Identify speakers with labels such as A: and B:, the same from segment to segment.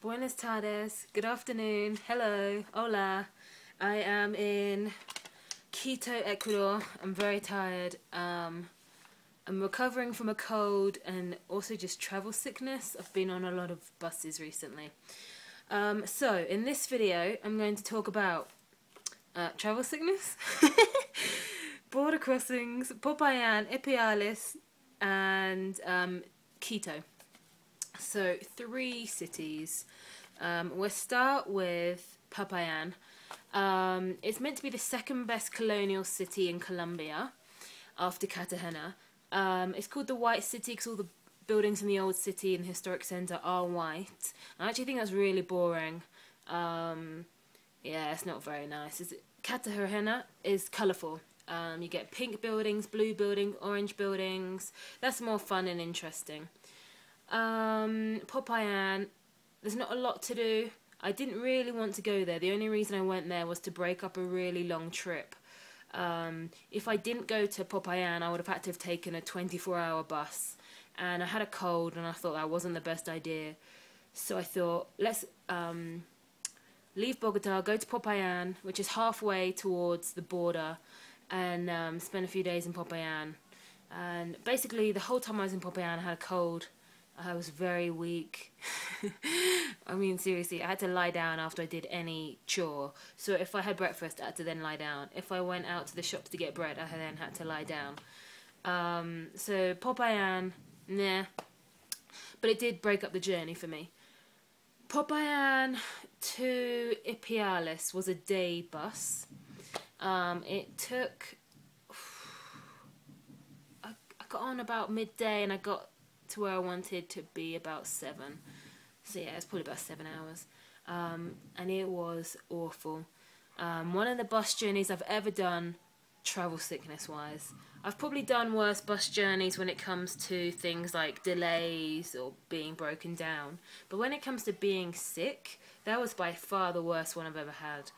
A: Buenas tardes, good afternoon, hello, hola. I am in Quito, Ecuador. I'm very tired. I'm recovering from a cold and also just travel sickness. I've been on a lot of buses recently. So in this video, I'm going to talk about travel sickness, border crossings, Popayan, Ipiales, and Quito. So 3 cities. We'll start with Popayan. It's meant to be the second best colonial city in Colombia after Cartagena. It's called the White City because all the buildings in the old city and the historic centre are white. I actually think that's really boring. Yeah, it's not very nice. Cartagena is colourful. You get pink buildings, blue buildings, orange buildings. That's more fun and interesting. Popayan, there's not a lot to do. I didn't really want to go there. The only reason I went there was to break up a really long trip. If I didn't go to Popayan, I would have had to have taken a 24-hour bus. And I had a cold and I thought that wasn't the best idea. So I thought, let's leave Bogota, go to Popayan, which is halfway towards the border, and spend a few days in Popayan. And basically, the whole time I was in Popayan, I had a cold. I was very weak. I mean, seriously, I had to lie down after I did any chore. So if I had breakfast, I had to then lie down. If I went out to the shops to get bread, I then had to lie down. So Popayan, nah. But it did break up the journey for me. Popayan to Ipiales was a day bus. It took... I got on about midday and I got to where I wanted to be about 7. So yeah, it's probably about 7 hours. And it was awful. One of the bus journeys I've ever done, travel sickness wise. I've probably done worse bus journeys when it comes to things like delays or being broken down. But when it comes to being sick, that was by far the worst one I've ever had.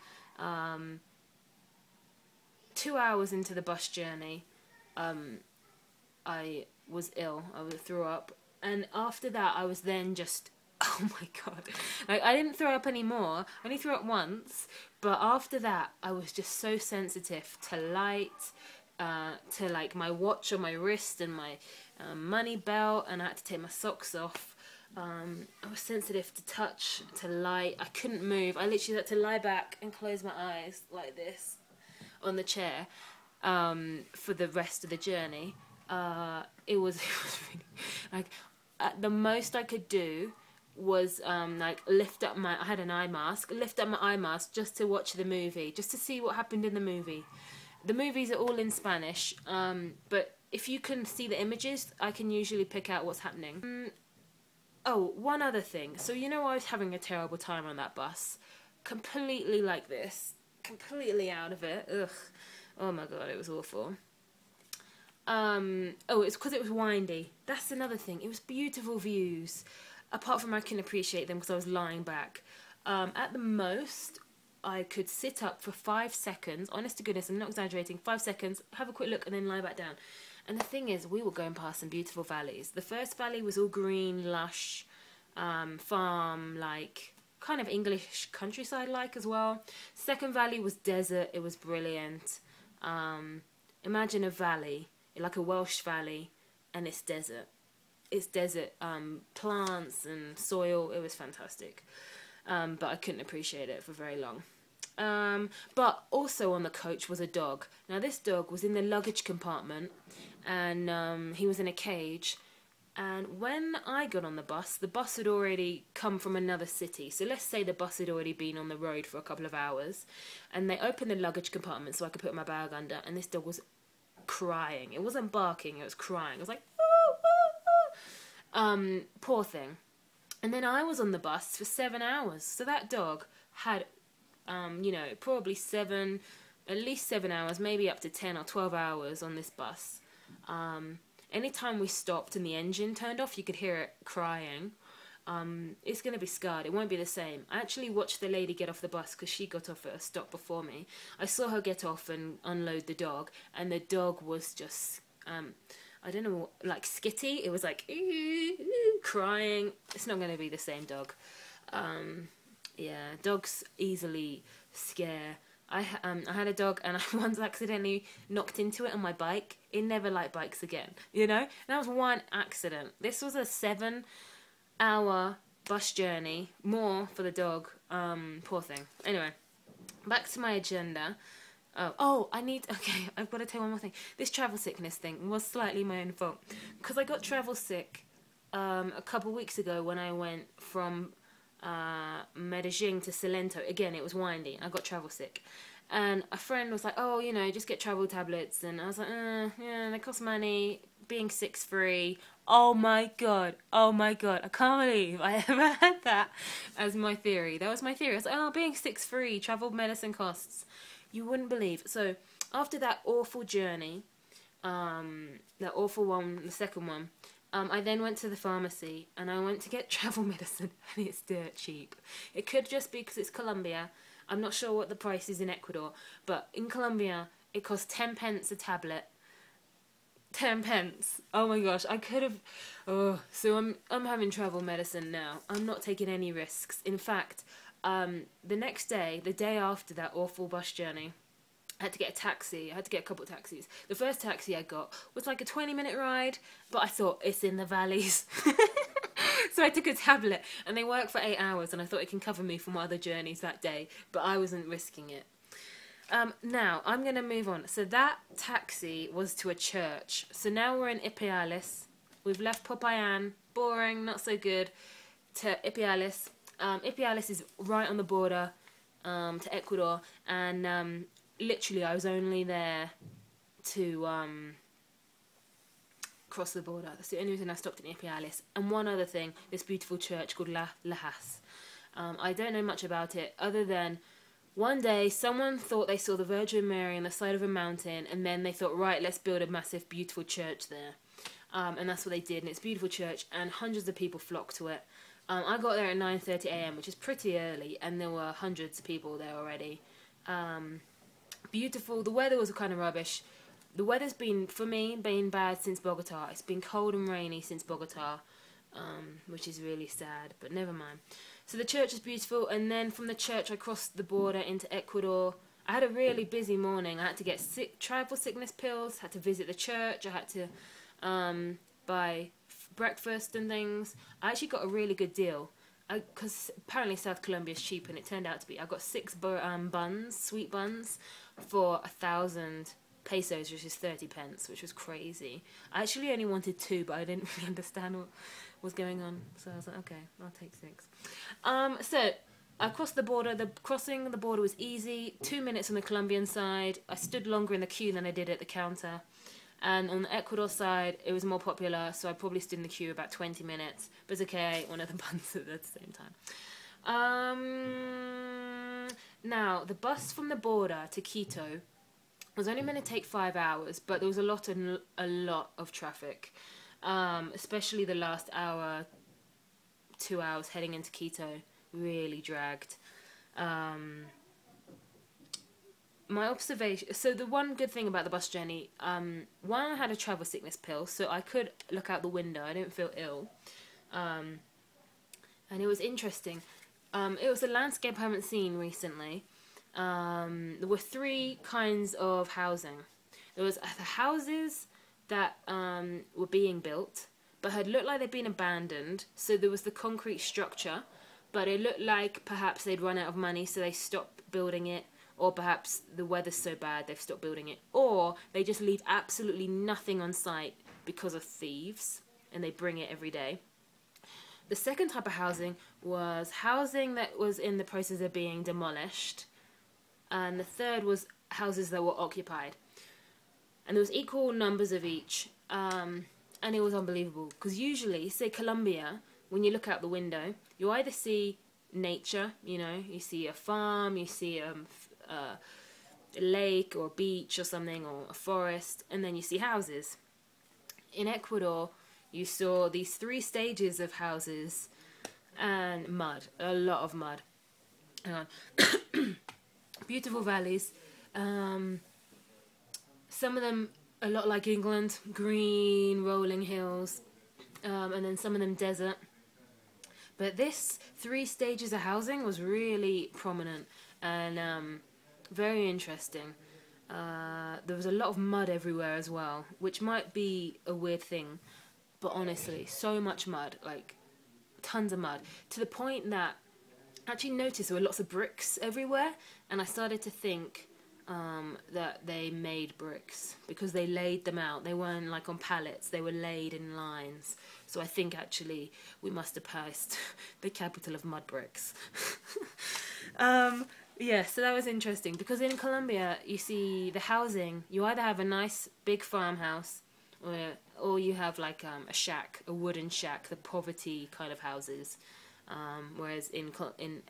A: 2 hours into the bus journey, I was ill. I threw up, and after that I was then just, oh my god, like I didn't throw up anymore. I only threw up once, but after that I was just so sensitive to light, to like my watch on my wrist and my money belt, and I had to take my socks off. I was sensitive to touch, to light. I couldn't move. I literally had to lie back and close my eyes like this on the chair for the rest of the journey. It was really, like, the most I could do was like lift up my, I had an eye mask, lift up my eye mask just to watch the movie, just to see what happened in the movie. The movies are all in Spanish, but if you can see the images, I can usually pick out what's happening. Oh, one other thing. So you know I was having a terrible time on that bus. Completely like this. Completely out of it. Ugh. Oh my god, it was awful. Oh, it's because it was windy. That's another thing. It was beautiful views. Apart from I couldn't appreciate them because I was lying back. At the most, I could sit up for 5 seconds. Honest to goodness, I'm not exaggerating. 5 seconds, have a quick look, and then lie back down. And the thing is, we were going past some beautiful valleys. The first valley was all green, lush, farm, like, kind of English countryside-like as well. Second valley was desert. It was brilliant. Imagine a valley, like a Welsh valley, and it's desert. It's desert, plants and soil. It was fantastic. But I couldn't appreciate it for very long. But also on the coach was a dog. Now this dog was in the luggage compartment, and he was in a cage. And when I got on the bus had already come from another city. So let's say the bus had already been on the road for a couple of hours, and they opened the luggage compartment so I could put my bag under, and this dog was crying. It wasn't barking, it was crying. It was like, poor thing. And then I was on the bus for 7 hours. So that dog had, you know, probably at least 7 hours, maybe up to 10 or 12 hours on this bus. Anytime we stopped and the engine turned off, you could hear it crying. It's going to be scarred. It won't be the same. I actually watched the lady get off the bus because she got off at a stop before me. I saw her get off and unload the dog, and the dog was just, I don't know, like skitty. It was like crying. It's not going to be the same dog. Yeah, dogs easily scare. I had a dog and I once accidentally knocked into it on my bike. It never liked bikes again, you know? And that was one accident. This was a 7-hour bus journey, more for the dog. Poor thing. Anyway, back to my agenda. Okay, I've got to tell you one more thing. This travel sickness thing was slightly my own fault. Because I got travel sick a couple weeks ago when I went from Medellin to Salento. Again, it was windy. I got travel sick. And a friend was like, oh, you know, just get travel tablets. And I was like, yeah, they cost money. Being sick's free. Oh my god. I can't believe I ever had that as my theory. That was my theory. I was like, oh, being sick's free. Travel medicine costs. You wouldn't believe. So, after that awful journey, that awful one, the second one, I then went to the pharmacy and I went to get travel medicine, and it's dirt cheap. It could just be because it's Colombia. I'm not sure what the price is in Ecuador, but in Colombia it costs 10 pence a tablet. 10 pence. Oh my gosh, I could have. Oh, so I'm having travel medicine now. I'm not taking any risks. In fact, the next day, the day after that awful bus journey, I had to get a taxi. I had to get a couple of taxis. The first taxi I got was like a 20-minute ride, but I thought, it's in the valleys. So I took a tablet, and they work for 8 hours, and I thought it can cover me for my other journeys that day, but I wasn't risking it. Now, I'm going to move on. So that taxi was to a church. So now we're in Ipiales. We've left Popayan, boring, not so good, to Ipiales. Ipiales is right on the border to Ecuador, and literally I was only there to cross the border. That's the only reason I stopped in Ipiales. And one other thing, this beautiful church called La Lajas. I don't know much about it other than one day someone thought they saw the Virgin Mary on the side of a mountain, and then they thought, right, let's build a massive beautiful church there. And that's what they did, and it's a beautiful church, and hundreds of people flocked to it. I got there at 9:30 a.m, which is pretty early, and there were hundreds of people there already. Beautiful. The weather was kind of rubbish. The weather's been, for me, been bad since Bogota. It's been cold and rainy since Bogota, which is really sad, but never mind. So the church is beautiful, and then from the church I crossed the border into Ecuador. I had a really busy morning. I had to get travel sickness pills, had to visit the church, I had to buy breakfast and things. I actually got a really good deal, because apparently South Colombia is cheap, and it turned out to be. I got 6 buns, sweet buns, for 1,000 pesos, which is 30 pence, which was crazy. I actually only wanted 2, but I didn't really understand what was going on, so I was like, okay, I'll take 6. So I crossed the border. Crossing the border was easy. 2 minutes on the Colombian side. I stood longer in the queue than I did at the counter. And on the Ecuador side, it was more popular, so I probably stood in the queue about 20 minutes. But it's okay, I ate one of the buns at the same time. Now, the bus from the border to Quito was only meant to take 5 hours, but there was a lot of traffic. Especially the last hour, 2 hours heading into Quito really dragged. My observation, so the one good thing about the bus journey, one, I had a travel sickness pill, so I could look out the window. I didn't feel ill. And it was interesting. It was a landscape I haven't seen recently. There were 3 kinds of housing. There was the houses that were being built, but had looked like they'd been abandoned. So there was the concrete structure, but it looked like perhaps they'd run out of money, so they stopped building it. Or perhaps the weather's so bad they've stopped building it. Or they just leave absolutely nothing on site because of thieves, and they bring it every day. The second type of housing was housing that was in the process of being demolished. And the third was houses that were occupied. And there was equal numbers of each. And it was unbelievable. Because usually, say Colombia, when you look out the window, you either see nature, you know, you see a farm, you see a lake or a beach or something, or a forest, and then you see houses. In Ecuador, you saw these 3 stages of houses and mud, a lot of mud. Hang on. Beautiful valleys. Some of them a lot like England, green rolling hills, and then some of them desert. But this 3 stages of housing was really prominent and very interesting. There was a lot of mud everywhere as well, which might be a weird thing, but honestly, so much mud, like tons of mud, to the point that I actually noticed there were lots of bricks everywhere, and I started to think that they made bricks because they laid them out. They weren't like on pallets, they were laid in lines. So I think actually we must have passed the capital of mud bricks. Yeah, so that was interesting because in Colombia you see the housing, you either have a nice big farmhouse or you have like a shack, a wooden shack, the poverty kind of houses. Whereas in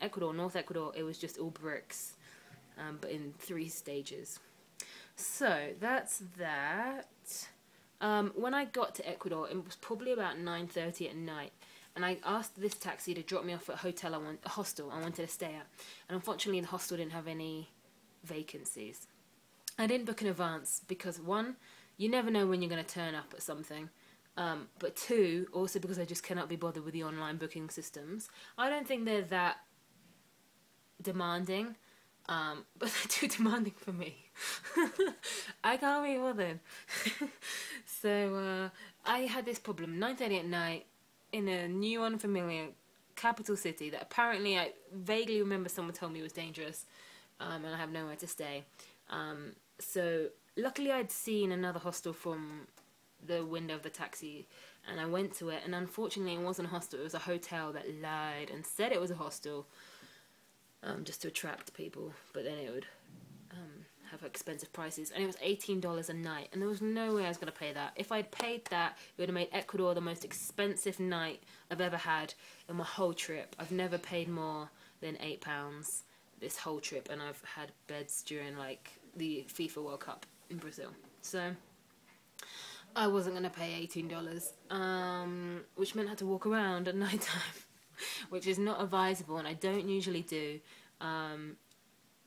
A: Ecuador, North Ecuador, it was just all bricks. But in 3 stages. So that's that. When I got to Ecuador, it was probably about 9:30 at night, and I asked this taxi to drop me off at a hostel I wanted to stay at, and unfortunately the hostel didn't have any vacancies. I didn't book in advance because 1, you never know when you're going to turn up at something, but 2, also because I just cannot be bothered with the online booking systems. I don't think they're that demanding. But they're too demanding for me. I can't be bothered. So I had this problem, 9:30 at night, in a new, unfamiliar capital city that apparently I vaguely remember someone told me was dangerous, and I have nowhere to stay. So luckily I'd seen another hostel from the window of the taxi, and I went to it, and unfortunately it wasn't a hostel, it was a hotel that lied and said it was a hostel. Just to attract people, but then it would have expensive prices, and it was $18 a night, and there was no way I was going to pay that. If I'd paid that, it would have made Ecuador the most expensive night I've ever had in my whole trip. I've never paid more than £8 this whole trip, and I've had beds during like the FIFA World Cup in Brazil, so I wasn't going to pay $18, which meant I had to walk around at night time. Which is not advisable, and I don't usually do.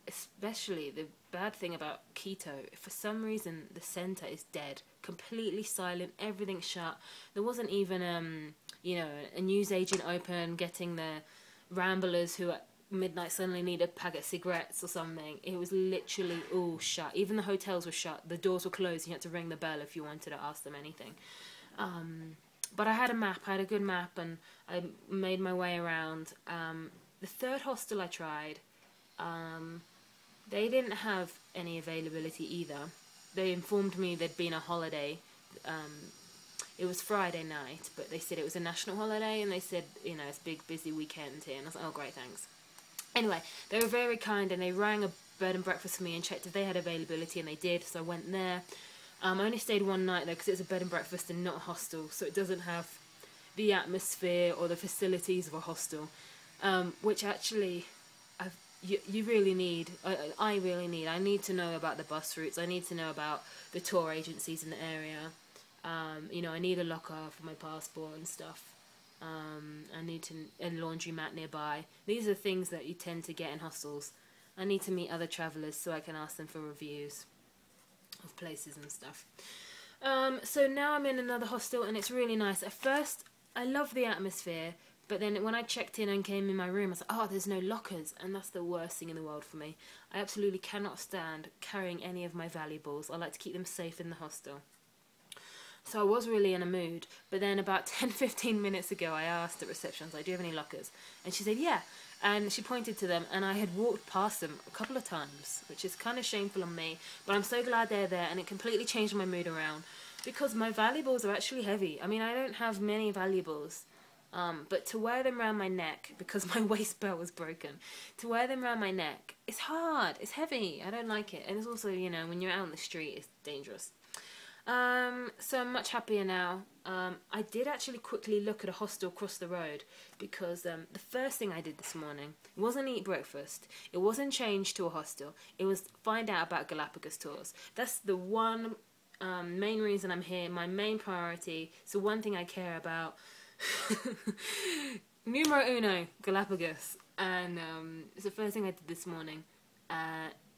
A: Especially the bad thing about Quito, for some reason the centre is dead, completely silent, everything's shut. There wasn't even a newsagent open getting the ramblers who at midnight suddenly need a packet of cigarettes or something. It was literally all shut. Even the hotels were shut, the doors were closed, you had to ring the bell if you wanted to ask them anything. But I had a map, I had a good map, and I made my way around. The 3rd hostel I tried, they didn't have any availability either. They informed me there'd been a holiday. It was Friday night, but they said it was a national holiday, and they said, it's a big, busy weekend here. And I was like, oh, great, thanks. Anyway, they were very kind, and they rang a bed and breakfast for me and checked if they had availability, and they did, so I went there. I only stayed 1 night though because it's a bed and breakfast and not a hostel, so it doesn't have the atmosphere or the facilities of a hostel, which actually you really need. I really need. I need to know about the bus routes. I need to know about the tour agencies in the area. I need a locker for my passport and stuff. I need a laundromat nearby. These are things that you tend to get in hostels. I need to meet other travellers so I can ask them for reviews of places and stuff. So now I'm in another hostel, and it's really nice. At first, I love the atmosphere, but then when I checked in and came in my room, I was like, oh, there's no lockers, and that's the worst thing in the world for me. I absolutely cannot stand carrying any of my valuables. I like to keep them safe in the hostel. So I was really in a mood, but then about 10-15 minutes ago, I asked at reception, I was like, do you have any lockers? And she said, yeah. And she pointed to them, and I had walked past them a couple of times, which is kind of shameful on me, but I'm so glad they're there, and it completely changed my mood around, because my valuables are actually heavy. I mean, I don't have many valuables, but to wear them around my neck, because my waist belt was broken, to wear them around my neck, it's hard, it's heavy, I don't like it, and it's also, when you're out on the street, it's dangerous. So I'm much happier now. I did actually quickly look at a hostel across the road because the first thing I did this morning wasn't eat breakfast. It wasn't change to a hostel. It was find out about Galapagos tours. That's the one main reason I'm here, my main priority. It's the one thing I care about. Numero uno, Galapagos. And it's the first thing I did this morning.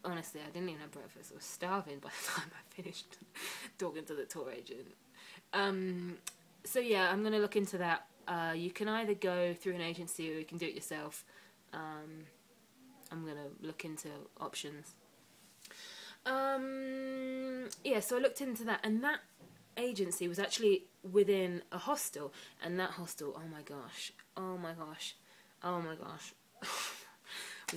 A: honestly, I didn't even have breakfast. I was starving by the time I finished talking to the tour agent. So yeah, I'm going to look into that. You can either go through an agency or you can do it yourself. I'm going to look into options. Yeah, so I looked into that, and that agency was actually within a hostel, and that hostel, oh my gosh, oh my gosh, oh my gosh.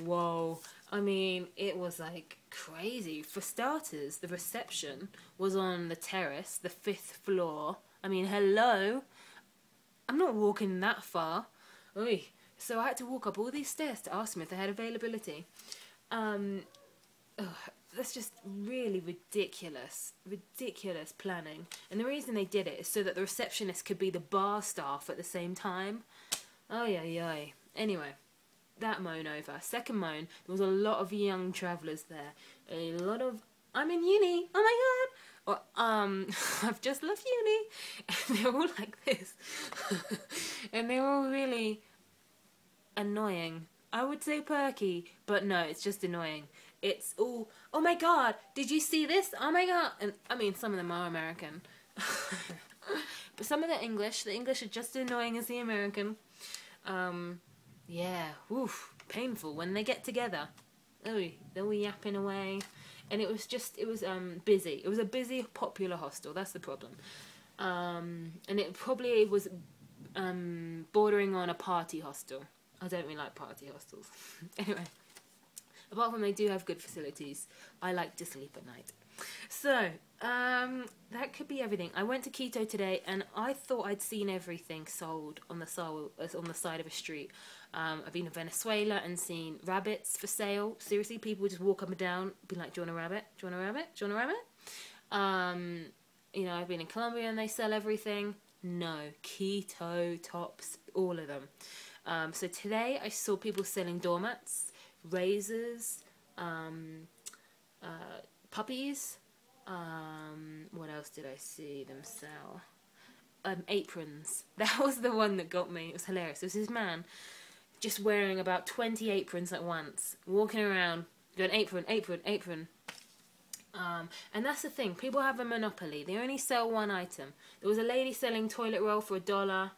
A: Whoa. I mean, it was like crazy. For starters, the reception was on the terrace, the 5th floor. I mean, hello. I'm not walking that far. Oy. So I had to walk up all these stairs to ask them if they had availability. That's just really ridiculous planning. And the reason they did it is so that the receptionist could be the bar staff at the same time. Oh yeah. Anyway, that moan over. Second moan, there was a lot of young travellers there. A lot of, I'm in uni, oh my god. Or, I've just left uni. And they're all like this. And they're all really annoying. I would say perky, but no, it's just annoying. It's all, oh my god, did you see this? Oh my god. And I mean, some of them are American. But some of the English are just as annoying as the American. Yeah, oof, painful when they get together. Oh, they're all yapping away. And it was busy. It was a busy, popular hostel, that's the problem. And it probably was bordering on a party hostel. I don't really like party hostels. Anyway, apart from they do have good facilities, I like to sleep at night. So, that could be everything. I went to Quito today, and I thought I'd seen everything sold on the side of a street. I've been to Venezuela and seen rabbits for sale. Seriously, people just walk up and down, be like, "Do you want a rabbit? Do you want a rabbit? Do you want a rabbit?" You know, I've been in Colombia and they sell everything. No, Quito tops all of them. So today I saw people selling doormats, razors, puppies. What else did I see them sell? Aprons. That was the one that got me. It was hilarious. It was this man just wearing about 20 aprons at once, walking around, going apron, apron, apron. And that's the thing. People have a monopoly. They only sell one item. There was a lady selling toilet roll for $1.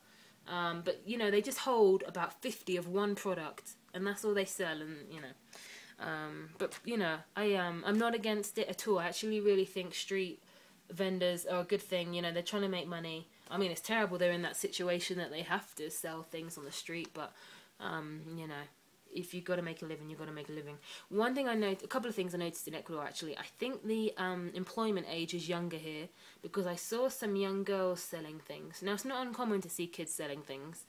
A: But, you know, they just hold about 50 of one product, and that's all they sell, and, you know. But, you know, I'm not against it at all. I actually really think street vendors are a good thing. You know, they're trying to make money. I mean, it's terrible they're in that situation that they have to sell things on the street, but, you know, if you've got to make a living, you've got to make a living. One thing a couple of things I noticed in Ecuador, actually. I think the employment age is younger here, because I saw some young girls selling things. Now, it's not uncommon to see kids selling things.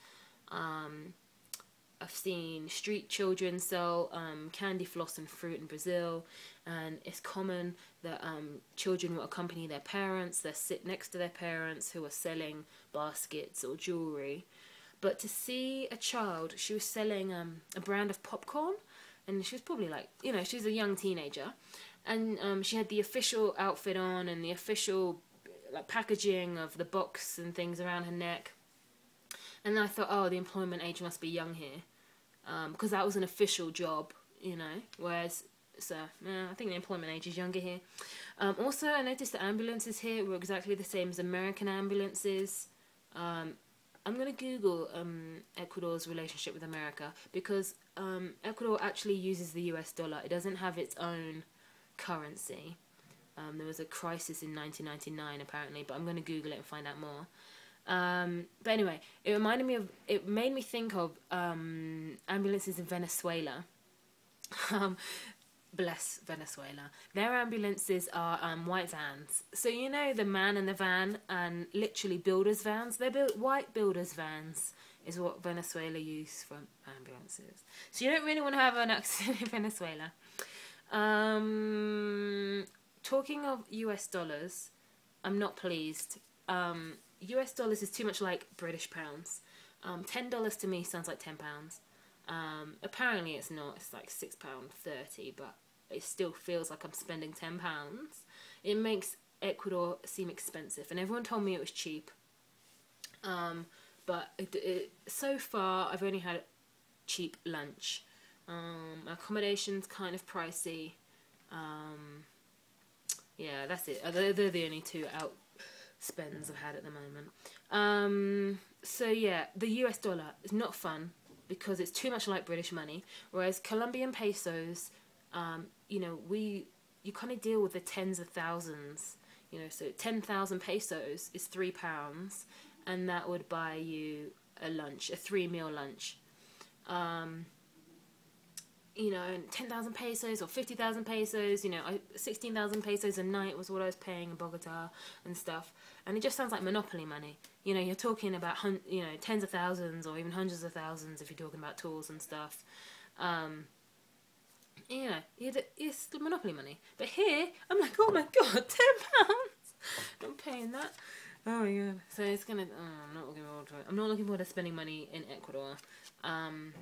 A: I've seen street children sell candy floss and fruit in Brazil, and it's common that children will accompany their parents. They sit next to their parents who are selling baskets or jewellery. But to see a child, she was selling a brand of popcorn, and she was probably like, you know, she was a young teenager, and she had the official outfit on and the official like packaging of the box and things around her neck. And I thought, oh, the employment age must be young here, because that was an official job, you know, whereas, so, I think the employment age is younger here. Also, I noticed the ambulances here were exactly the same as American ambulances. I'm going to Google Ecuador's relationship with America, because Ecuador actually uses the US dollar. It doesn't have its own currency. There was a crisis in 1999 apparently, but I'm going to Google it and find out more. But anyway, it made me think of ambulances in Venezuela. Bless Venezuela. Their ambulances are white vans. So you know the man in the van, and literally builders' vans. They're white builders' vans is what Venezuela use for ambulances. So you don't really want to have an accident in Venezuela. Talking of US dollars, I'm not pleased. US dollars is too much like British pounds. $10 to me sounds like £10. Apparently it's not. It's like £6.30, but it still feels like I'm spending £10. It makes Ecuador seem expensive, and everyone told me it was cheap. But so far I've only had cheap lunch. Accommodation's kind of pricey. Yeah, that's it. They're the only two outspends I've had at the moment. So yeah, the US dollar is not fun because it's too much like British money, whereas Colombian pesos, you kind of deal with the tens of thousands. So 10,000 pesos is £3, and that would buy you a lunch, a 3-meal lunch. 10,000 pesos or 50,000 pesos, 16,000 pesos a night was what I was paying in Bogota and stuff. And it just sounds like monopoly money. You're talking about, tens of thousands or even hundreds of thousands if you're talking about tools and stuff. It's the monopoly money. But here, I'm like, oh my god, £10. I'm paying that. Oh my god. So it's gonna. I'm not looking forward to it. I'm not looking forward to spending money in Ecuador. I'm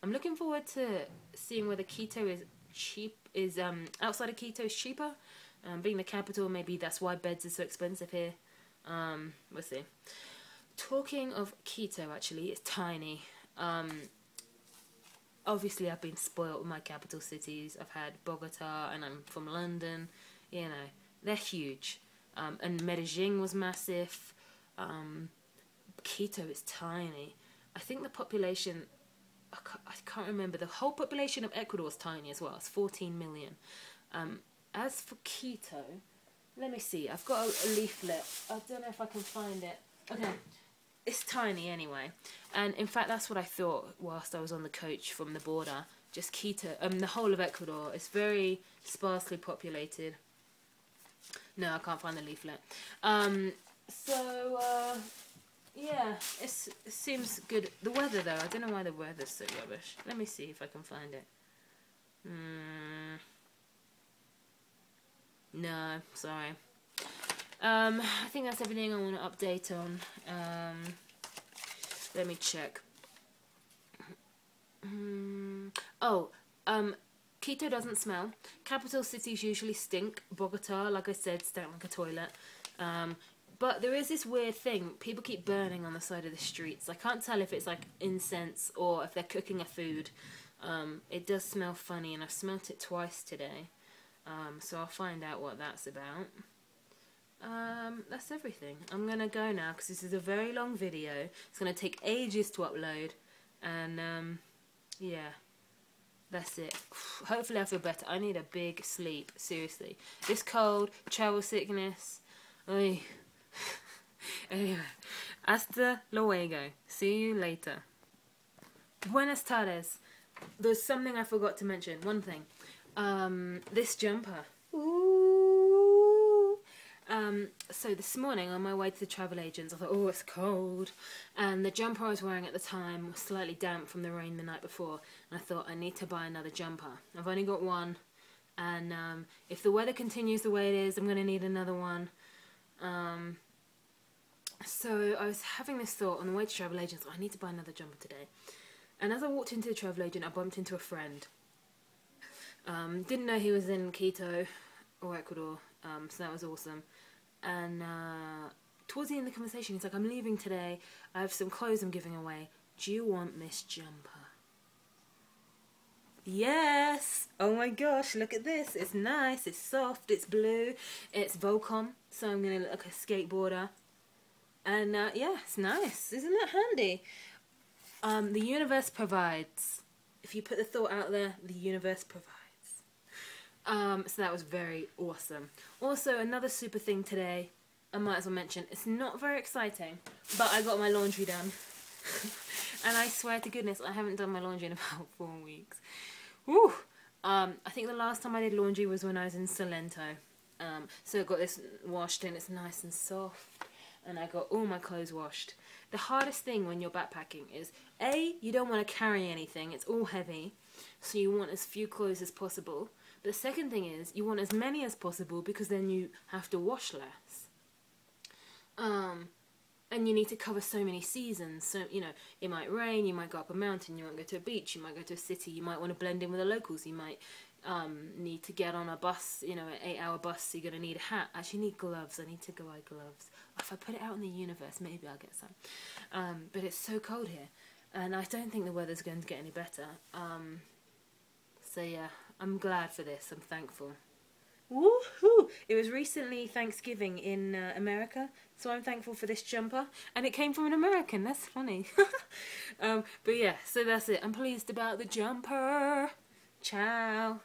A: looking forward to seeing whether Quito is cheap. Outside of Quito is cheaper. Being the capital, maybe that's why beds are so expensive here. We'll see. Talking of Quito, actually, it's tiny. Obviously, I've been spoiled with my capital cities. I've had Bogota, and I'm from London. They're huge. And Medellin was massive. Quito is tiny. I think the population, I can't remember. The whole population of Ecuador is tiny as well. It's 14 million. As for Quito, let me see. I've got a leaflet. I don't know if I can find it. Okay. It's tiny anyway. And in fact, that's what I thought whilst I was on the coach from the border. Just Quito, the whole of Ecuador is very sparsely populated. No, I can't find the leaflet. Yeah, it seems good. The weather, though, I don't know why the weather's so rubbish. Let me see if I can find it. No, sorry. I think that's everything I want to update on. Let me check. Quito doesn't smell. Capital cities usually stink. Bogota, like I said, stank like a toilet. But there is this weird thing. People keep burning on the side of the streets. I can't tell if it's like incense or if they're cooking a food. It does smell funny, and I've smelt it twice today. So I'll find out what that's about. That's everything. I'm going to go now because this is a very long video. It's going to take ages to upload. And, yeah. That's it. Hopefully I feel better. I need a big sleep. Seriously. This cold, travel sickness. Oy. Anyway. Hasta luego. See you later. Buenas tardes. There's something I forgot to mention. One thing. This jumper. Ooh. So this morning on my way to the travel agents, I thought, oh, it's cold. And the jumper I was wearing at the time was slightly damp from the rain the night before. And I thought, I need to buy another jumper. I've only got one. And if the weather continues the way it is, I'm going to need another one. So I was having this thought on the way to travel agents, I need to buy another jumper today. And as I walked into the travel agent, I bumped into a friend. Didn't know he was in Quito or Ecuador, so that was awesome. And towards the end of the conversation, he's like, I'm leaving today. I have some clothes I'm giving away. Do you want this jumper? Yes! Oh my gosh, look at this. It's nice, it's soft, it's blue, it's Volcom, so I'm going to look like a skateboarder. And yeah, it's nice. Isn't that handy? The universe provides. If you put the thought out there, the universe provides. So that was very awesome. Also, another super thing today, I might as well mention, it's not very exciting, but I got my laundry done. And I swear to goodness, I haven't done my laundry in about 4 weeks. Woo! I think the last time I did laundry was when I was in Salento. So I got this washed and it's nice and soft. And I got all my clothes washed. The hardest thing when you're backpacking is, A, you don't want to carry anything. It's all heavy. So you want as few clothes as possible. But the second thing is, you want as many as possible because then you have to wash less. And you need to cover so many seasons. So, you know, it might rain, you might go up a mountain, you might go to a beach, you might go to a city, you might want to blend in with the locals, you might need to get on a bus, you know, an 8-hour bus, so you're going to need a hat. Actually, need gloves. I need to go buy gloves. If I put it out in the universe, maybe I'll get some. But it's so cold here, and I don't think the weather's going to get any better. So yeah, I'm glad for this. I'm thankful. Woohoo! It was recently Thanksgiving in America, so I'm thankful for this jumper. And it came from an American, that's funny. But yeah, so that's it. I'm pleased about the jumper. Ciao.